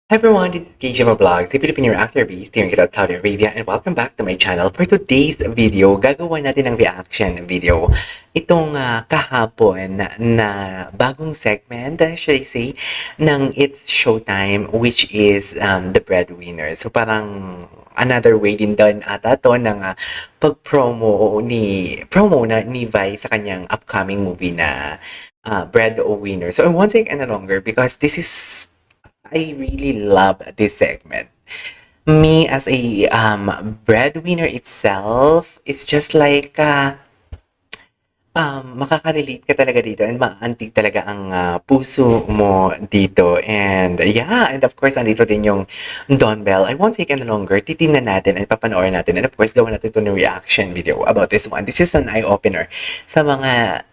Hi everyone, this is KJ Vlogs, a Filipino actor based here in Saudi Arabia, and welcome back to my channel. For today's video, gagawa natin ng reaction video. Itong kahapon na bagong segment, should I say, ng It's Showtime, which is The Breadwinner. So parang another way din doon ata to ng promo na ni Vi sa kanyang upcoming movie na Breadwinner. So I won't take any longer because I really love this segment. Me as a breadwinner itself, it's just like makaka-relate ka talaga dito and maantig talaga ang puso mo dito. And yeah, and of course, andito din yung Don Bell. I won't take any longer. Titingnan natin and papanoorin natin. And of course, gawin natin ito ng reaction video about this one. This is an eye-opener sa mga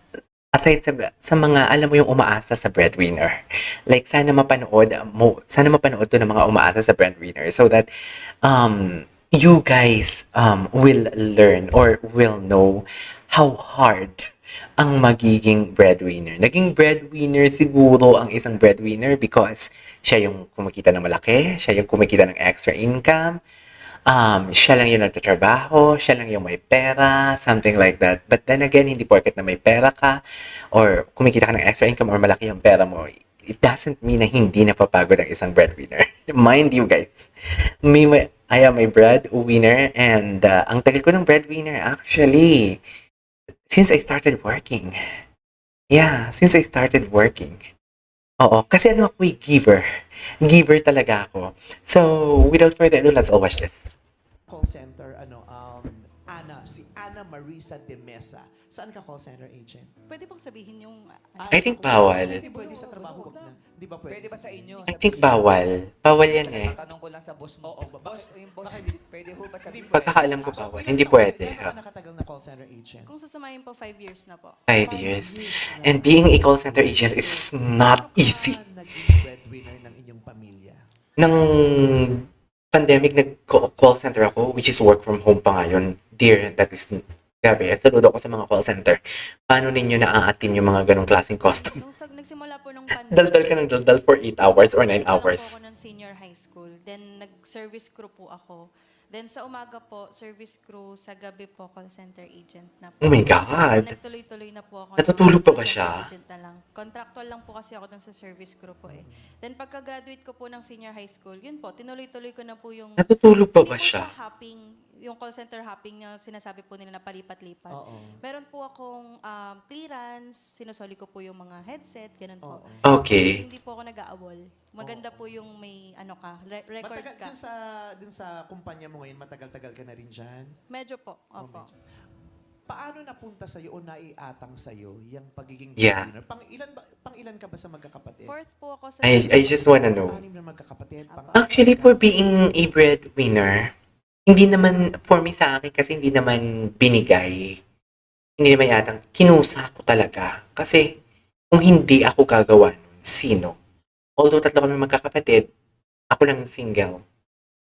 aside sa mga alam mo yung umaasa sa breadwinner. Like sana mapanood to ng mga umaasa sa breadwinner so that you guys will learn or will know how hard ang magiging breadwinner. Naging breadwinner siguro ang isang breadwinner because siya yung kumikita ng malaki, siya yung kumikita ng extra income, siya lang yung nagtatrabaho, siya lang yung may pera, something like that. But then again, hindi porket na may pera ka or kumikita ka ng extra income or malaki yung pera mo, it doesn't mean na hindi napapagod ang isang breadwinner. Mind you guys, I am a breadwinner and ang tagal ko ng breadwinner actually since I started working. Yeah, since I started working. Oo, kasi ano ako giver. Giver talaga ako. So, without further ado, let's all watch this. Call center, si Ana Marisa de Mesa. Saan ka call center agent? Pwede pong sabihin yung I think bawal. Hindi pwede sa trabaho, wag na. Di ba pwede? Pwede ba sa inyo? I think bawal. Bawal yan eh. Tanong ko lang sa boss mo. Oo, Boss, yung boss, bakit hindi- pwede ho ba sabihin? Pagkakaalam ko So, bawal. ilan Hindi taon- pwede. Gano'n ka nakatagal na call center agent? Kung susumayin po, 5 years na po. 5 years. And being a call center agent is not easy. Paano ka naging breadwinner ng inyong pamilya? Nang pandemic, nag-call center ako, which is work from home pa ngayon. Dear, that is, grabe, saludo ko sa mga call center. Paano ninyo na-a-attain yung mga ganong klaseng costume? Nagsimula po nung pandemic. Daldal ka ng daldal for 8 hours or 9 nag-ano po hours. ako ng senior high school. Then, nag-service crew po ako. Then, sa umaga po, service crew. Sa gabi po, call center agent na po. Oh my God! Nagtuloy-tuloy na po ako. Natutulog ng pa ba call siya? center agent na lang. Contractual lang po kasi ako dun sa service crew po eh. Then, pagka-graduate ko po ng senior high school, yun po, tinuloy-tuloy ko na po yung... Natutulog pa Hindi ba po siya? hopping, yung call center hopping na sinasabi po nila na palipat-lipat. Oo. Meron po akong clearance, sinusoli ko po yung mga headset, ganun po. Oo. Okay. Hindi po ako nag-aawol. Maganda po yung may record Matagal, ka. dun sa kumpanya mo ngayon, matagal-tagal ka na rin dyan? Medyo po, opo. medyo. Paano napunta sa'yo o naiatang sa'yo yung pagiging Yeah. breadwinner? Pang ilan ka ba sa magkakapatid? Fourth po ako sa... I just wanna know. Anim na magkakapatid. Actually, for being a breadwinner, hindi naman, for me sa akin, kasi hindi naman binigay. Hindi naman yatang, kinusa ko talaga. Kasi, kung hindi ako gagawa nun, sino? Although tatlo kami magkakapatid, ako lang yung single.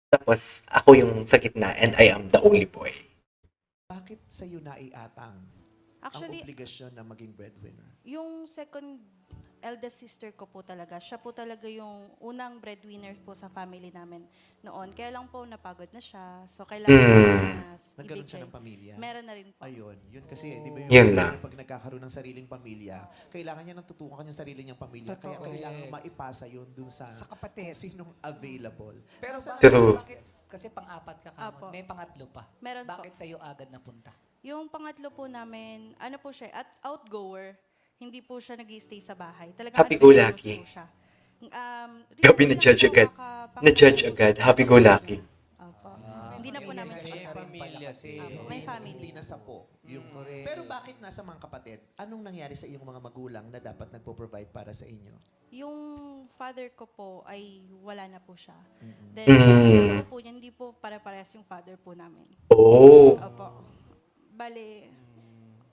Tapos, ako yung sa gitna, and I am the only boy. Bakit sa'yo naiatang ang Actually, obligasyon na maging breadwinner? yung second eldest sister ko po talaga, siya po talaga yung unang breadwinner po sa family namin noon. Kaya lang po napagod na siya. So, kailangan na Nagkaroon siya ibigay. ng pamilya? Meron na rin po. Ayun. Yun kasi, di ba Yun lang. pag nagkakaroon ng sariling pamilya, kailangan niya ng tutukan kanyang sarili niyang pamilya. Kaya Totoo. kailangan Correct. maipasa yun dun sa kapatid. kung sinong available. Pero True. bakit? Kasi pang-apat ka Apo. kamon. May pangatlo pa. Meron po. Bakit sa'yo agad napunta? Yung pangatlo po namin, ano po siya, at outgoer, hindi po siya nag-stay sa bahay. Talagang Happy-go-lucky. adventurous po siya. Gabi recently na-judge lang po agad. nakapang- Na-judge agad. Happy-go-lucky. Opo. Hindi na po namin siya May kasama. pamilya si... Apo, may family. Hindi na sapo. Yung, Correct. pero bakit nasa mga kapatid? Anong nangyari sa iyong mga magulang na dapat nagpo-provide para sa inyo? Yung father ko po ay wala na po siya. Then, Mm. yung ano po niya, hindi po para-parehas yung father po namin. Oh. Opo. Bale,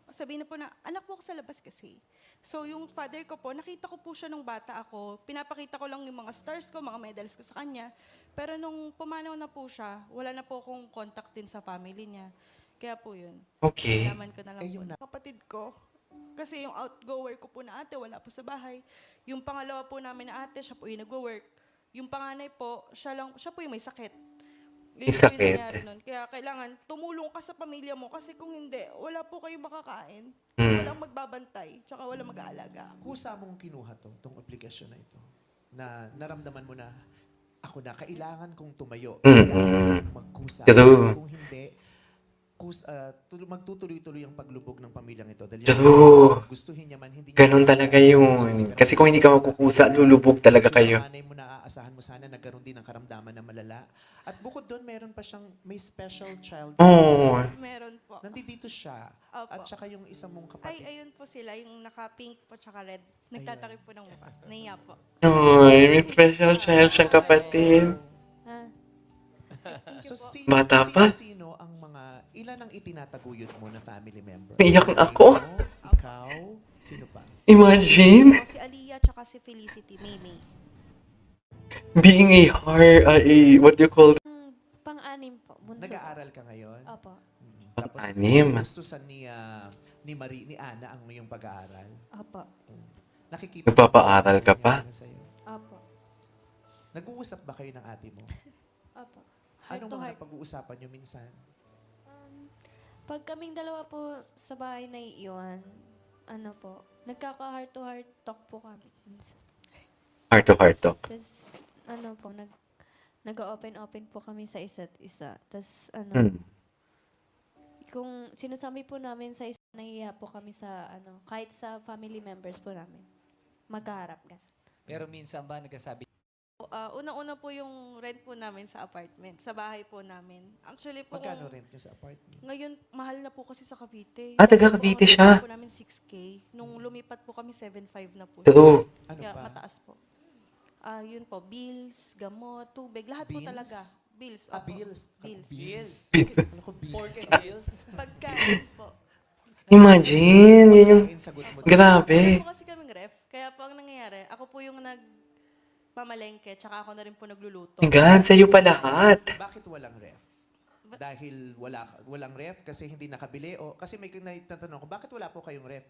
sabihin na po na, anak mo ako sa labas kasi. So, yung father ko po, nakita ko po siya nung bata ako. Pinapakita ko lang yung mga stars ko, mga medals ko sa kanya. Pero nung pumanaw na po siya, wala na po akong contact din sa family niya. Kaya po yun. Okay. Nalaman ko na lang Eh, po. yung Kapatid ko, kasi yung outgoer ko po na ate, wala po sa bahay. Yung pangalawa po namin na ate, siya po yung nag-work. Yung panganay po, siya po yung may sakit. May Yun po yung sakit. nangyari nun. Kaya kailangan tumulong ka sa pamilya mo kasi kung hindi, wala po kayo makakain. Mm. Walang magbabantay, tsaka walang mag-aalaga. Kusa mong kinuha tong obligasyon na ito, na naramdaman mo na, ako na, kailangan kong tumayo. Kailangan kong magkusa. True. Kung hindi, magtutuloy-tuloy ang paglubog ng pamilyang ito. Dahil True. gustuhin niya man, hindi niya. Ganon talaga yun. Kasi kung hindi ka magkukusa, lulubog talaga kayo. Yung nanay mo na aasahan mo sana, nagkaroon din ng karamdaman na malala. At bukod doon, meron pa siyang, may special child. Oh. Meron po. Nandito siya. Opo. At saka yung isang mong kapatid. Ay, ayun po sila, yung naka-pink po tsaka red. Nagtatakip po ng mukha. Naiya po. Ay, may special child siyang kapatid. So, Bata pa. Sino ang mga, ilan ang itinataguyod mo na family member? Naiyak ako. Ikaw, sino pa? Imagine Si Aliyah tsaka si Felicity, Maymay. being what do you call Pang-anim po. Bunso. Nag-aaral ka ngayon? Opo. Tapos, Pang-anim. gustusan ni Ana ang iyong pag-aaral. Opo. Nakikita Nagpapaaral ka pa? Sa'yo. Opo. Nag-uusap ba kayo ng ate mo? Opo. Heart Anong to mga heart. pag-uusapan nyo minsan? Pag kaming dalawa po sa bahay na iiwan, nagkaka-heart to heart talk po kami. Minsan. Heart to heart talk? Tapos, nag-open-open po kami sa isa't isa. Tapos, Mm. kung sinasabi po namin sa isa, nahihiya po kami sa, kahit sa family members po namin. Magkaharap ka. Pero minsan ba nagsasabi, Unang-una po yung rent po namin sa apartment, sa bahay po namin. Actually po, Magkano rent nyo sa apartment? ngayon, mahal na po kasi sa Cavite. Ah, taga Cavite Ang siya. rent po namin 6K. Nung lumipat po kami, 7.5 na po. True. Ano Kaya pa? mataas po. Yun po, bills, gamot, tubig, lahat po Bills? talaga. Bills. Ah, opo. bills. Bills. Bills. Ano ko, bills? pork and bills? Pagkain po. Imagine, yun yung... Pagkain, sagot mo. Grabe. Meron po kasi kaming ref. Kaya po ang nangyayari, ako po yung nagpamalengke, tsaka ako na rin po nagluluto. My God, sa'yo pa lahat. Bakit walang ref? Dahil walang ref kasi hindi nakabili o kasi may natatanong ko, bakit wala po kayong ref?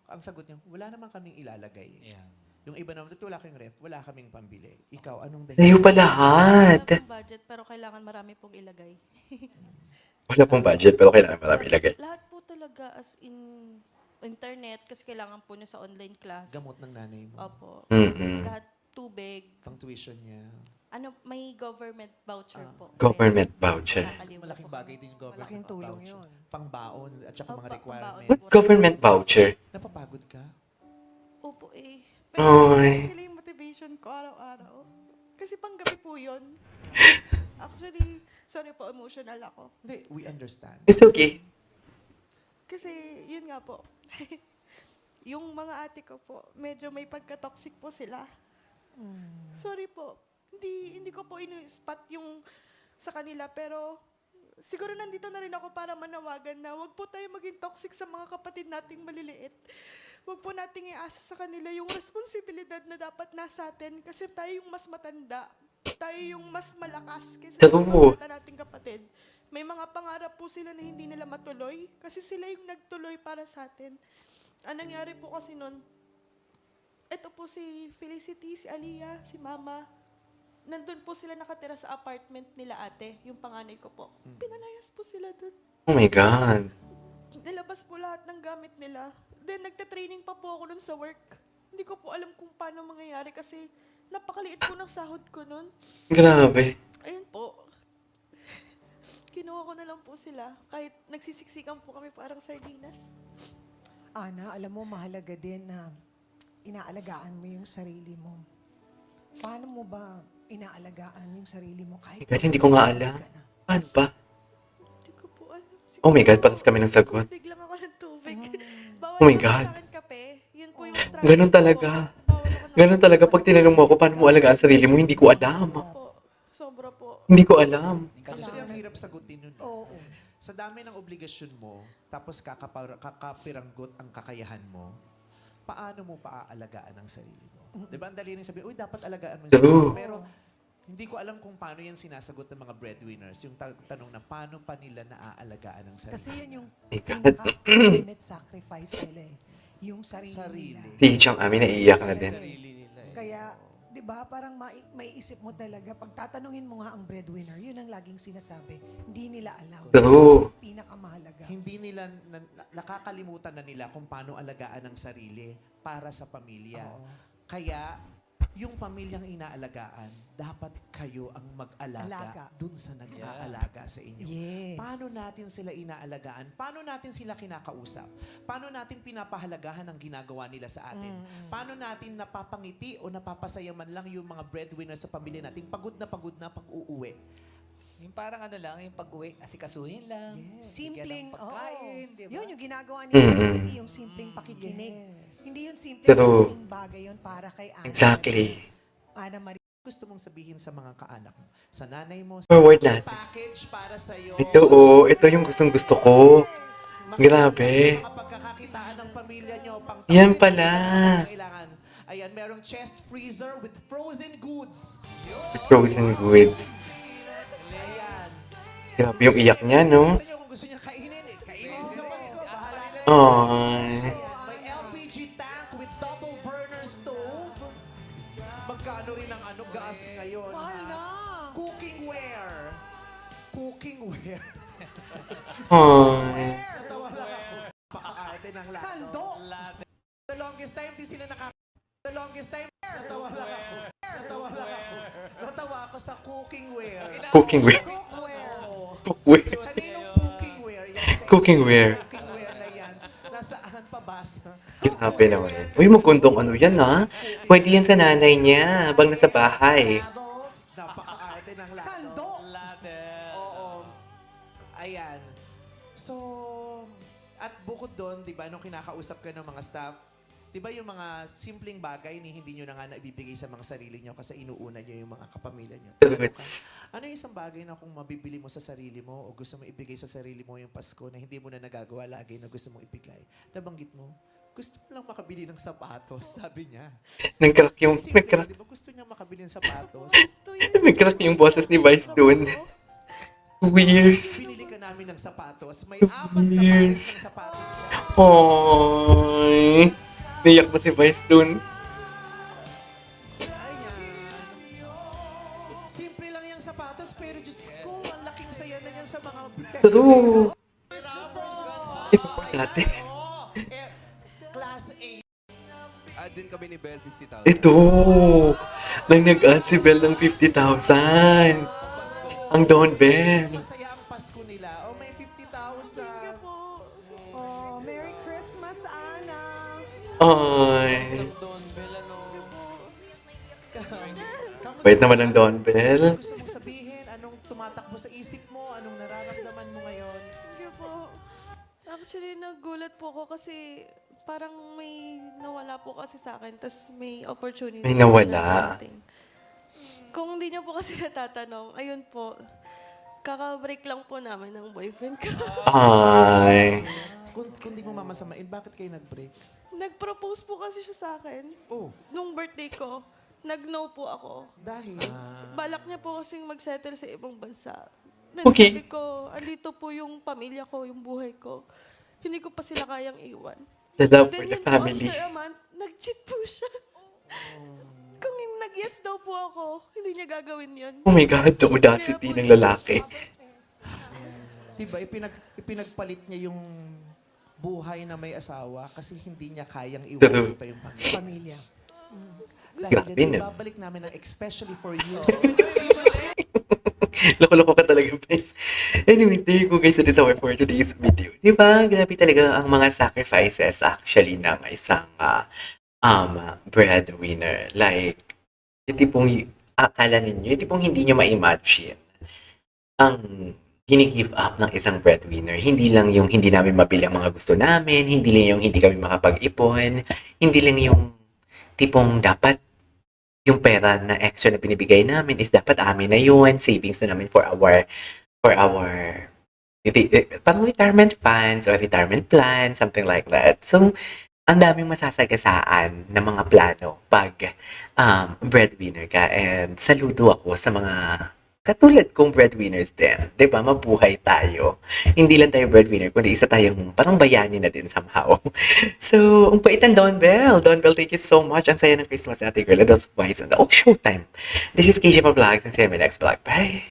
Ang sagot niya, wala naman kaming ilalagay. Yeah. Yung iba naman, dito wala kayong ref, wala kaming pambili. Ikaw, anong Sa'yo pa lahat. Wala pong budget, pero kailangan marami pong ilagay. Wala pong budget, pero kailangan marami ilagay. Lahat po talaga as in internet, kasi kailangan po niya sa online class. Gamot ng nanay mo. Opo. Mm-mm. Lahat tubig. Pang tuition niya. May government voucher po. Government voucher. Nakakalimutan Malaking po. bagay din yung government Malaking tulong voucher. yun. Pangbaon at saka mga Opo, requirements. What's government voucher? Napapagod ka? Opo eh. Pero Ay. sila yung motivation ko araw-araw. Kasi panggabi po yun. Actually, sorry po, emotional ako. Hindi, we understand. It's okay. Kasi, yun nga po. Yung mga ate ko po, medyo may pagka-toxic po sila. Sorry po. Hindi ko po inu-spot yung sa kanila, pero siguro nandito na rin ako para manawagan na wag po tayo maging toxic sa mga kapatid nating maliliit. Wag po nating iasa sa kanila yung responsibilidad na dapat nasa atin kasi tayo yung mas matanda. Tayo yung mas malakas kaysa sa True. mga nating kapatid. May mga pangarap po sila na hindi nila matuloy kasi sila yung nagtuloy para sa atin. Ang nangyari po kasi nun, ito po si Felicity, si Aliyah, si Mama. Nandun po sila nakatira sa apartment nila ate, yung panganay ko po. Pinalayas po sila dun. Oh my God. Nilabas po lahat ng gamit nila. Then nagta-training pa po ako nun sa work. Hindi ko po alam kung paano mangyayari kasi napakaliit po ng sahod ko nun. Grabe. Ayun po. Kinuha ko na lang po sila. Kahit nagsisiksikan po kami parang sardinas. Ana, alam mo, mahalaga din na inaalagaan mo yung sarili mo. Paano mo ba inaalagaan yung sarili mo kahit... My God, hindi ko nga alam. ka na? Paano ba? Hindi ko po alam. Oh my God, patas kami ng sagot. Tubig lang ako ng tubig. Bawal Oh my naman God. sa akin kape. Yun po yung struggle Ganun ko. talaga. Bawal ako ng- Ganun talaga, pag tinanong mo ako, paano mo alagaan sarili mo, hindi ko alam. Po. Sobra po. Hindi ko alam. Actually, ang hirap sagutin yun. Oo. Sa dami ng obligasyon mo, tapos kakapiranggot ang kakayahan mo, paano mo paaalagaan ang sarili mo? Di ba ang dali rin sabihin, uy, dapat alagaan mo yung sarili mo. True. Pero hindi ko alam kung paano yan sinasagot ng mga breadwinners. Yung tanong na paano pa nila naaalagaan ang sarili. Kasi yun yung My God. pinaka-ultimate sacrifice nila eh. Yung sarili, Sarili. nila. Si Chang Ami naiiyak na din. Kaya 'di ba, parang maiisip mo talaga, pag tatanungin mo nga ang breadwinner, yun ang laging sinasabi, hindi nila alam. True. Pinakamahalaga. Hindi nila, nakakalimutan na nila kung paano alagaan ang sarili para sa pamilya. Oo. Kaya, yung pamilyang inaalagaan, dapat kayo ang Alaga. mag-alaga dun sa nag-aalaga sa inyo. Yes. Paano natin sila inaalagaan? Paano natin sila kinakausap? Paano natin pinapahalagahan ang ginagawa nila sa atin? Paano natin napapangiti o napapasaya man lang yung mga breadwinner sa pamilya natin pagod na pag-uuwi? Yung parang ano lang, yung pag-uwi, asikasuhin lang. Simpleng, bigyan ng pagkain, oo. di ba? Yun, yung ginagawa nila Mm-mm. sa yung simpleng pakikinig. Yes. Hindi yun simpleng True. malaking bagay yun para kay Ana. Exactly. Ana Maria. Gusto mong sabihin sa mga kaanak mo, sa nanay mo, Forward sa natin. package para sa iyo. Ito yung gusto ko. Grabe. Sa mga pagkakakitaan ng pamilya nyo, pang Yan pala. Kailangan. Ayan, merong chest freezer with frozen goods. Frozen goods. Ayan. Grabe yung iyak niya, no? Ito yung kung gusto niya kainin eh. Kainin sa Pasko. Bahala na. Ay. Ayan, may LPG tank with double burner stove. Magkano rin ang gas ngayon? Mahal ha? na. Cookingware. Cookingware. Ay. Natawa lang ako. Pakaarte ng lato. Sando. The longest time, di sila The longest time, natawa lang ako. Natawa ako sa cookingware. Cookingware. Cookware. Cookware. Kaninong cookingware? Yan sa Cookingware. cookingware na yan. Nasaan pabasa? Grabe naman. Uy, magkundong ano yan, ha? Pwede yan sa nanay niya habang nasa bahay. Napakaarte ng lato. Sando. Oo. Ayan. So, at bukod doon, di ba, nung kinakausap ka ng mga staff, di ba yung mga simpleng bagay ni hindi nyo na nga naibibigay sa mga sarili nyo kasi inuuna nyo yung mga kapamilya nyo. Truths. Ano yung isang bagay na kung mabibili mo sa sarili mo o gusto mo ibigay sa sarili mo yung Pasko na hindi mo na nagagawa lagi na gusto mong ibigay? Nabanggit mo, gusto mo lang makabili ng sapatos, sabi niya. Nagkrak yung, Simple, nagkrak, di ba gusto niya makabili ng sapatos? 2 years nagkrak yung boses ni Vice doon. 2 years. Binili ka namin ng sapatos. May 4 na pares ng sapatos niya. Ay. Niyak na si Vice doon. Ayan. Simple lang yung sapatos, pero Diyos ko, ang laking saya na yan sa mga bread. True. Importante. Oo. Class A. Add din kami ni Bell 50,000. Ito. Nang nag-add si Belle ng 50,000. Ang Don Bell. Masaya ang Pasko nila. Oh, may 50,000. Oh, Merry Christmas, Ana. Ay. Kamusta Wait naman ang Don Bell. gusto mong sabihin? Anong tumatakbo sa isip mo? Anong nararamdaman mo ngayon? Thank you po. Actually, nagulat po ako kasi parang may nawala po kasi sa akin, tapos may opportunity. May nawala. na dumating. Kung hindi niyo po kasi natatanong, ayun po, kaka-break lang po namin ng boyfriend ko. Ay. Kung di mo mamasamain, bakit kayo nag-break? Nag-propose po kasi siya sa akin. Oh, Nung birthday ko, nag-no po ako. dahil? Balak niya po kasing mag-settle sa ibang bansa. Then Okay. sabi ko, andito po yung pamilya ko, yung buhay ko. Hindi ko pa sila kayang iwan. The love for Then the yun, family. after a month, nag-cheat po siya. Kung nag-yes daw po ako, hindi niya gagawin yun. Oh my God, the audacity ng lalaki. Diba, ipinagpalit niya yung buhay na may asawa kasi hindi niya kayang True. iwan pa yung pamilya. Pamilya. Dahil Grabe, dyan, no? ibabalik namin ang especially for you. Loko-loko ka talaga, guys. Anyways, there you go guys. That is our for today's video. Diba? Grabe talaga ang mga sacrifices actually ng isang breadwinner. Like, yung tipong akala ninyo, yung tipong hindi nyo ma-imagine ang gini-give up ng isang breadwinner. Hindi lang yung hindi namin mabili ang mga gusto namin, hindi lang yung hindi kami makapag-ipon, hindi lang yung tipong dapat yung pera na extra na binibigay namin is dapat amin na yun, savings na namin for our parang retirement funds or retirement plan, something like that. So, ang daming masasagasaan na mga plano pag breadwinner ka. And saludo ako sa mga katulad kong breadwinners din, 'di ba? Mabuhay tayo. Hindi lang tayo breadwinner, kundi isa tayong parang bayani na din somehow. So, ang bait ng Don Bell. Don Bell, thank you so much. Ang saya ng Christmas, ate girl. Adults Wise. And showtime. This is KJ Vlogs and see you in my next vlog. Bye!